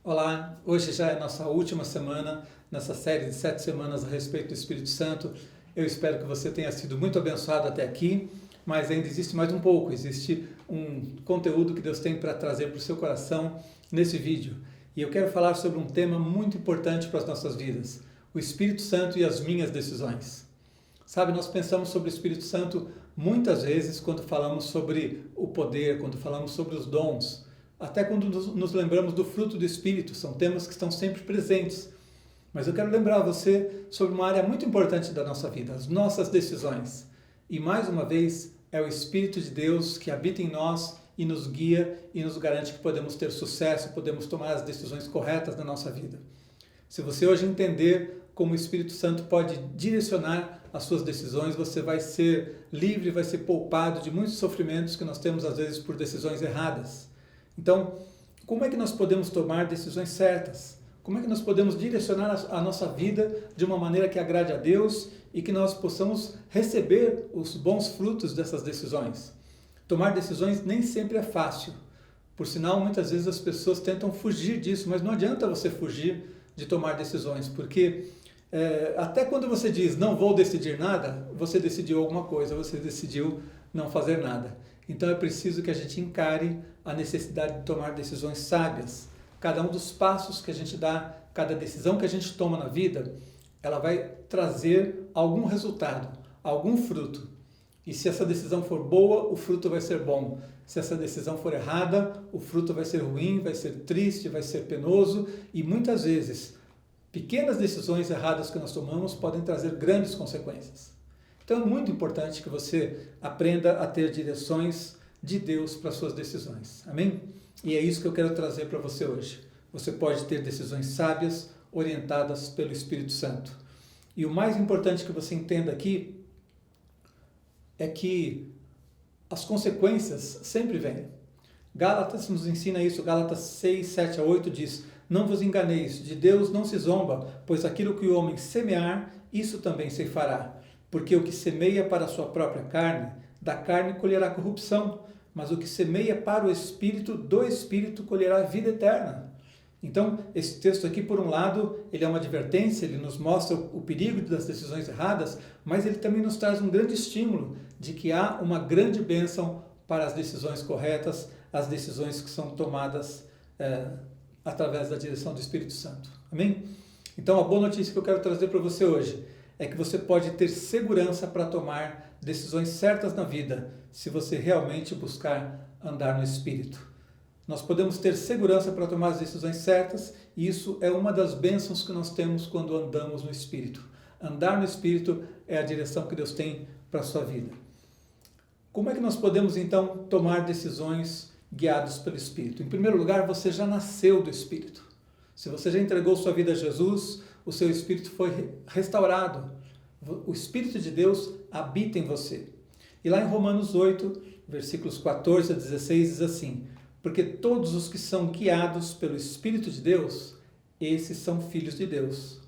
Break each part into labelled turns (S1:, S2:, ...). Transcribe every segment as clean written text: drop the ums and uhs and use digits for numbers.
S1: Olá, hoje já é nossa última semana nessa série de 7 semanas a respeito do Espírito Santo. Eu espero que você tenha sido muito abençoado até aqui, mas ainda existe mais um pouco, existe um conteúdo que Deus tem para trazer para o seu coração nesse vídeo. E eu quero falar sobre um tema muito importante para as nossas vidas, o Espírito Santo e as minhas decisões. Sabe, nós pensamos sobre o Espírito Santo muitas vezes quando falamos sobre o poder, quando falamos sobre os dons, até quando nos lembramos do fruto do Espírito, são temas que estão sempre presentes. Mas eu quero lembrar você sobre uma área muito importante da nossa vida, as nossas decisões. E mais uma vez, é o Espírito de Deus que habita em nós e nos guia e nos garante que podemos ter sucesso, podemos tomar as decisões corretas na nossa vida. Se você hoje entender como o Espírito Santo pode direcionar as suas decisões, você vai ser livre, vai ser poupado de muitos sofrimentos que nós temos às vezes por decisões erradas. Então, como é que nós podemos tomar decisões certas? Como é que nós podemos direcionar a nossa vida de uma maneira que agrade a Deus e que nós possamos receber os bons frutos dessas decisões? Tomar decisões nem sempre é fácil. Por sinal, muitas vezes as pessoas tentam fugir disso, mas não adianta você fugir de tomar decisões, porque até quando você diz não vou decidir nada, você decidiu alguma coisa, você decidiu não fazer nada. Então é preciso que a gente encare a necessidade de tomar decisões sábias. Cada um dos passos que a gente dá, cada decisão que a gente toma na vida, ela vai trazer algum resultado, algum fruto. E se essa decisão for boa, o fruto vai ser bom. Se essa decisão for errada, o fruto vai ser ruim, vai ser triste, vai ser penoso. E muitas vezes, pequenas decisões erradas que nós tomamos podem trazer grandes consequências. Então é muito importante que você aprenda a ter direções de Deus para suas decisões. Amém? E é isso que eu quero trazer para você hoje. Você pode ter decisões sábias, orientadas pelo Espírito Santo. E o mais importante que você entenda aqui é que as consequências sempre vêm. Gálatas nos ensina isso, Gálatas 6, 7 a 8 diz: não vos enganeis, de Deus não se zomba, pois aquilo que o homem semear, isso também se fará. Porque o que semeia para a sua própria carne, da carne colherá corrupção, mas o que semeia para o Espírito, do Espírito colherá vida eterna. Então, esse texto aqui, por um lado, ele é uma advertência, ele nos mostra o perigo das decisões erradas, mas ele também nos traz um grande estímulo de que há uma grande bênção para as decisões corretas, as decisões que são tomadas através da direção do Espírito Santo. Amém? Então, a boa notícia que eu quero trazer para você hoje é que você pode ter segurança para tomar decisões certas na vida, se você realmente buscar andar no Espírito. Nós podemos ter segurança para tomar as decisões certas, e isso é uma das bênçãos que nós temos quando andamos no Espírito. Andar no Espírito é a direção que Deus tem para a sua vida. Como é que nós podemos, então, tomar decisões guiados pelo Espírito? Em primeiro lugar, você já nasceu do Espírito. Se você já entregou sua vida a Jesus, o seu espírito foi restaurado. O Espírito de Deus habita em você. E lá em Romanos 8, versículos 14 a 16, diz assim: porque todos os que são guiados pelo Espírito de Deus, esses são filhos de Deus.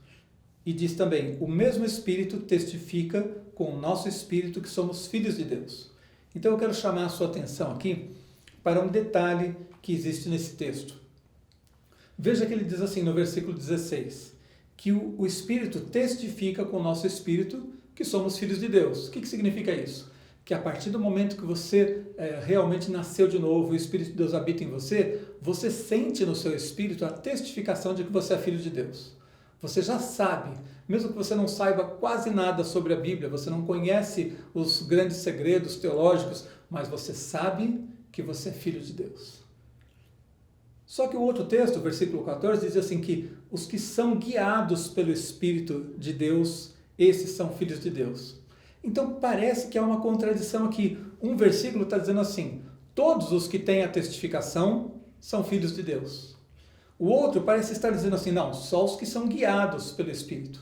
S1: E diz também: o mesmo Espírito testifica com o nosso espírito que somos filhos de Deus. Então eu quero chamar a sua atenção aqui para um detalhe que existe nesse texto. Veja que ele diz assim no versículo 16, que o Espírito testifica com o nosso espírito que somos filhos de Deus. O que significa isso? Que a partir do momento que você realmente nasceu de novo, o Espírito de Deus habita em você, você sente no seu espírito a testificação de que você é filho de Deus. Você já sabe, mesmo que você não saiba quase nada sobre a Bíblia, você não conhece os grandes segredos teológicos, mas você sabe que você é filho de Deus. Só que o outro texto, o versículo 14, diz assim que os que são guiados pelo Espírito de Deus, esses são filhos de Deus. Então parece que há uma contradição aqui. Um versículo está dizendo assim: todos os que têm a testificação são filhos de Deus. O outro parece estar dizendo assim: não, só os que são guiados pelo Espírito.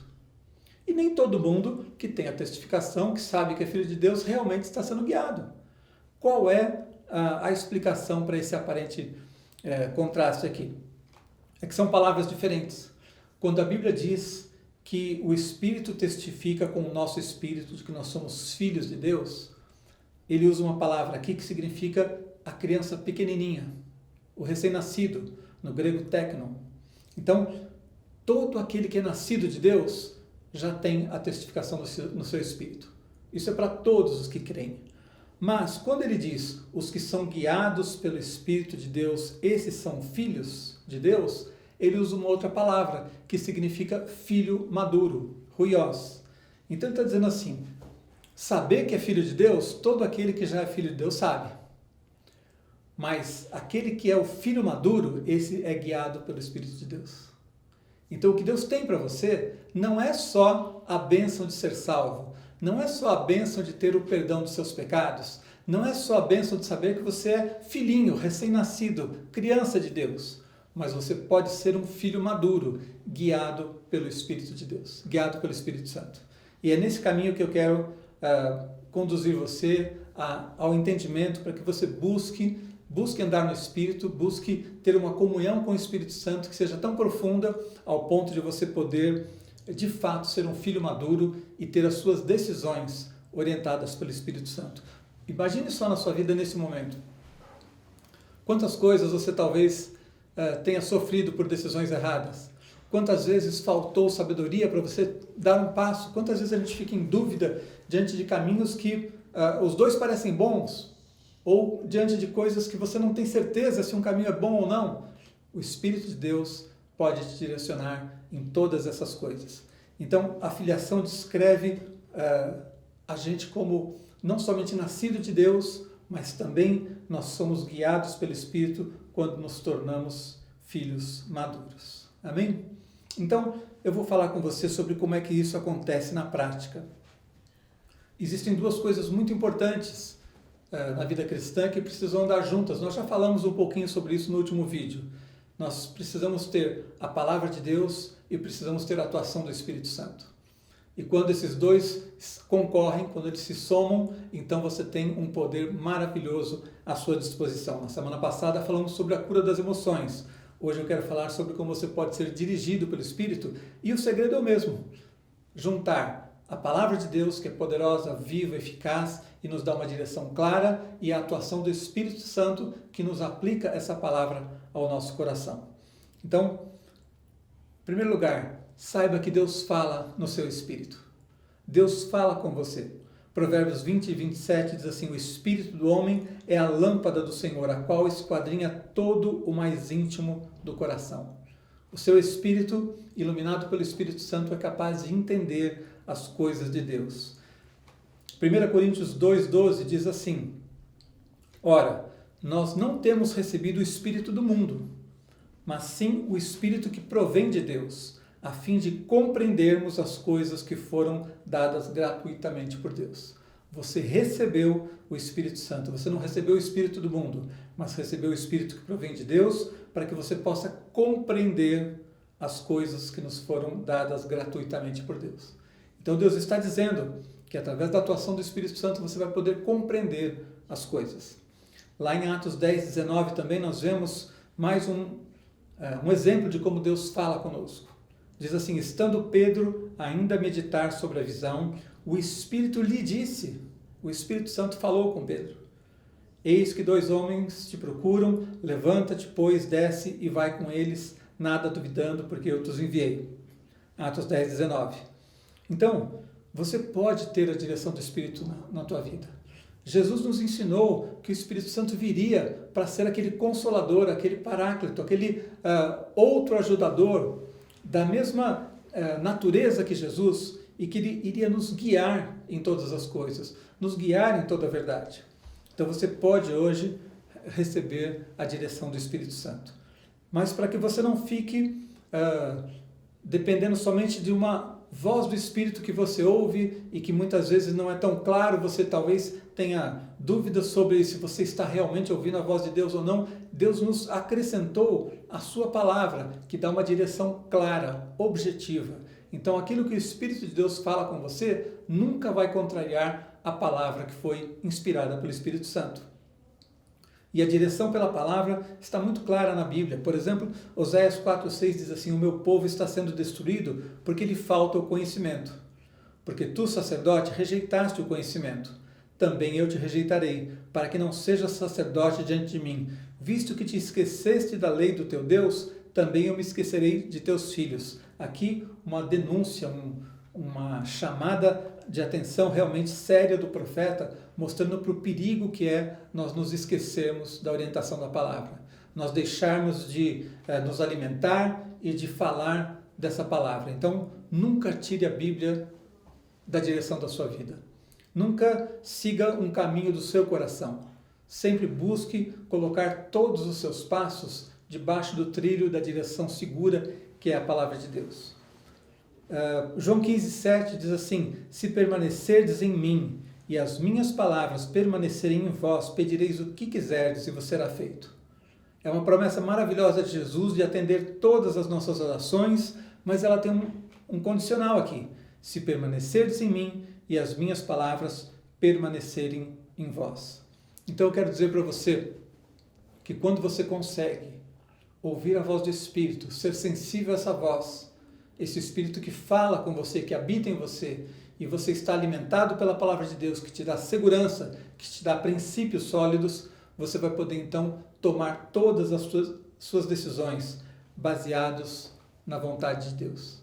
S1: E nem todo mundo que tem a testificação, que sabe que é filho de Deus, realmente está sendo guiado. Qual é a explicação para esse aparente contraste aqui? É que são palavras diferentes. Quando a Bíblia diz que o Espírito testifica com o nosso espírito de que nós somos filhos de Deus, ele usa uma palavra aqui que significa a criança pequenininha, o recém-nascido, no grego teknon. Então, todo aquele que é nascido de Deus já tem a testificação no seu espírito. Isso é para todos os que creem. Mas, quando ele diz, os que são guiados pelo Espírito de Deus, esses são filhos de Deus, ele usa uma outra palavra, que significa filho maduro, huios. Então ele está dizendo assim, saber que é filho de Deus, todo aquele que já é filho de Deus sabe. Mas aquele que é o filho maduro, esse é guiado pelo Espírito de Deus. Então o que Deus tem para você não é só a bênção de ser salvo, não é só a bênção de ter o perdão dos seus pecados, não é só a bênção de saber que você é filhinho, recém-nascido, criança de Deus, mas você pode ser um filho maduro, guiado pelo Espírito de Deus, guiado pelo Espírito Santo. E é nesse caminho que eu quero conduzir você ao entendimento, para que você busque andar no Espírito, busque ter uma comunhão com o Espírito Santo que seja tão profunda ao ponto de você poder, de fato, ser um filho maduro e ter as suas decisões orientadas pelo Espírito Santo. Imagine só na sua vida nesse momento. Quantas coisas você talvez tenha sofrido por decisões erradas? Quantas vezes faltou sabedoria para você dar um passo? Quantas vezes a gente fica em dúvida diante de caminhos que os dois parecem bons? Ou diante de coisas que você não tem certeza se um caminho é bom ou não? O Espírito de Deus pode te direcionar em todas essas coisas. Então, a filiação descreve a gente como não somente nascido de Deus, mas também nós somos guiados pelo Espírito quando nos tornamos filhos maduros. Amém? Então, eu vou falar com você sobre como é que isso acontece na prática. Existem duas coisas muito importantes na vida cristã que precisam andar juntas. Nós já falamos um pouquinho sobre isso no último vídeo. Nós precisamos ter a palavra de Deus e precisamos ter a atuação do Espírito Santo. E quando esses dois concorrem, quando eles se somam, então você tem um poder maravilhoso à sua disposição. Na semana passada falamos sobre a cura das emoções. Hoje eu quero falar sobre como você pode ser dirigido pelo Espírito. E o segredo é o mesmo. Juntar a palavra de Deus, que é poderosa, viva, eficaz e nos dá uma direção clara, e a atuação do Espírito Santo, que nos aplica essa palavra ao nosso coração. Então, em primeiro lugar, saiba que Deus fala no seu espírito. Deus fala com você. Provérbios 20 e 27 diz assim, o espírito do homem é a lâmpada do Senhor, a qual esquadrinha todo o mais íntimo do coração. O seu espírito, iluminado pelo Espírito Santo, é capaz de entender as coisas de Deus. 1 Coríntios 2,12 diz assim, ora, nós não temos recebido o espírito do mundo, mas sim o espírito que provém de Deus, a fim de compreendermos as coisas que foram dadas gratuitamente por Deus. Você recebeu o Espírito Santo, você não recebeu o espírito do mundo, mas recebeu o espírito que provém de Deus, para que você possa compreender as coisas que nos foram dadas gratuitamente por Deus. Então Deus está dizendo que através da atuação do Espírito Santo você vai poder compreender as coisas. Lá em Atos 10, 19 também nós vemos mais um exemplo de como Deus fala conosco. Diz assim, estando Pedro ainda a meditar sobre a visão, o Espírito lhe disse, o Espírito Santo falou com Pedro, eis que 2 homens te procuram, levanta-te, pois, desce e vai com eles, nada duvidando, porque eu te os enviei. Atos 10, 19. Então, você pode ter a direção do Espírito na tua vida. Jesus nos ensinou que o Espírito Santo viria para ser aquele consolador, aquele paráclito, aquele outro ajudador da mesma natureza que Jesus e que ele iria nos guiar em todas as coisas, nos guiar em toda a verdade. Então você pode hoje receber a direção do Espírito Santo. Mas para que você não fique dependendo somente de uma voz do Espírito que você ouve e que muitas vezes não é tão claro, você talvez tenha dúvidas sobre se você está realmente ouvindo a voz de Deus ou não. Deus nos acrescentou a sua palavra, que dá uma direção clara, objetiva. Então aquilo que o Espírito de Deus fala com você nunca vai contrariar a palavra que foi inspirada pelo Espírito Santo. E a direção pela palavra está muito clara na Bíblia. Por exemplo, Oséias 4,6 diz assim, o meu povo está sendo destruído porque lhe falta o conhecimento. Porque tu, sacerdote, rejeitaste o conhecimento. Também eu te rejeitarei, para que não sejas sacerdote diante de mim. Visto que te esqueceste da lei do teu Deus, também eu me esquecerei de teus filhos. Aqui uma denúncia, uma chamada de atenção realmente séria do profeta, mostrando para o perigo que é nós nos esquecermos da orientação da palavra. Nós deixarmos de nos alimentar e de falar dessa palavra. Então, nunca tire a Bíblia da direção da sua vida. Nunca siga um caminho do seu coração. Sempre busque colocar todos os seus passos debaixo do trilho da direção segura, que é a palavra de Deus. João 15,7 diz assim: se permanecerdes em mim e as minhas palavras permanecerem em vós, pedireis o que quiserdes e vos será feito. É uma promessa maravilhosa de Jesus de atender todas as nossas orações, mas ela tem um condicional aqui: se permanecerdes em mim e as minhas palavras permanecerem em vós. Então eu quero dizer para você que quando você consegue ouvir a voz do Espírito, ser sensível a essa voz, esse Espírito que fala com você, que habita em você, e você está alimentado pela palavra de Deus, que te dá segurança, que te dá princípios sólidos, você vai poder então tomar todas as suas decisões baseados na vontade de Deus.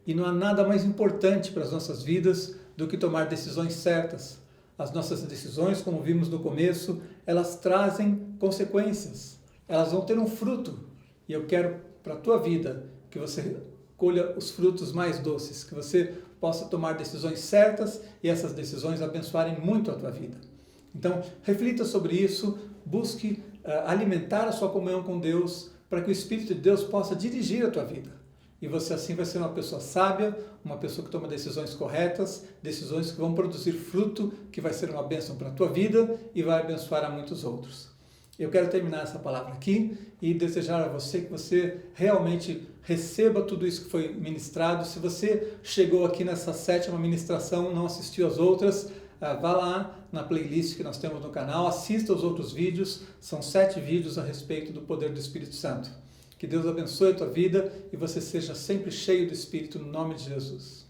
S1: E não há nada mais importante para as nossas vidas do que tomar decisões certas. As nossas decisões, como vimos no começo, elas trazem consequências, elas vão ter um fruto. E eu quero para a tua vida que você colha os frutos mais doces, que você possa tomar decisões certas e essas decisões abençoarem muito a tua vida. Então, reflita sobre isso, busque alimentar a sua comunhão com Deus, para que o Espírito de Deus possa dirigir a tua vida. E você assim vai ser uma pessoa sábia, uma pessoa que toma decisões corretas, decisões que vão produzir fruto, que vai ser uma bênção para a tua vida e vai abençoar a muitos outros. Eu quero terminar essa palavra aqui e desejar a você que você realmente receba tudo isso que foi ministrado. Se você chegou aqui nessa 7ª ministração, não assistiu às outras, vá lá na playlist que nós temos no canal, assista os outros vídeos, são 7 vídeos a respeito do poder do Espírito Santo. Que Deus abençoe a tua vida e você seja sempre cheio do Espírito, no nome de Jesus.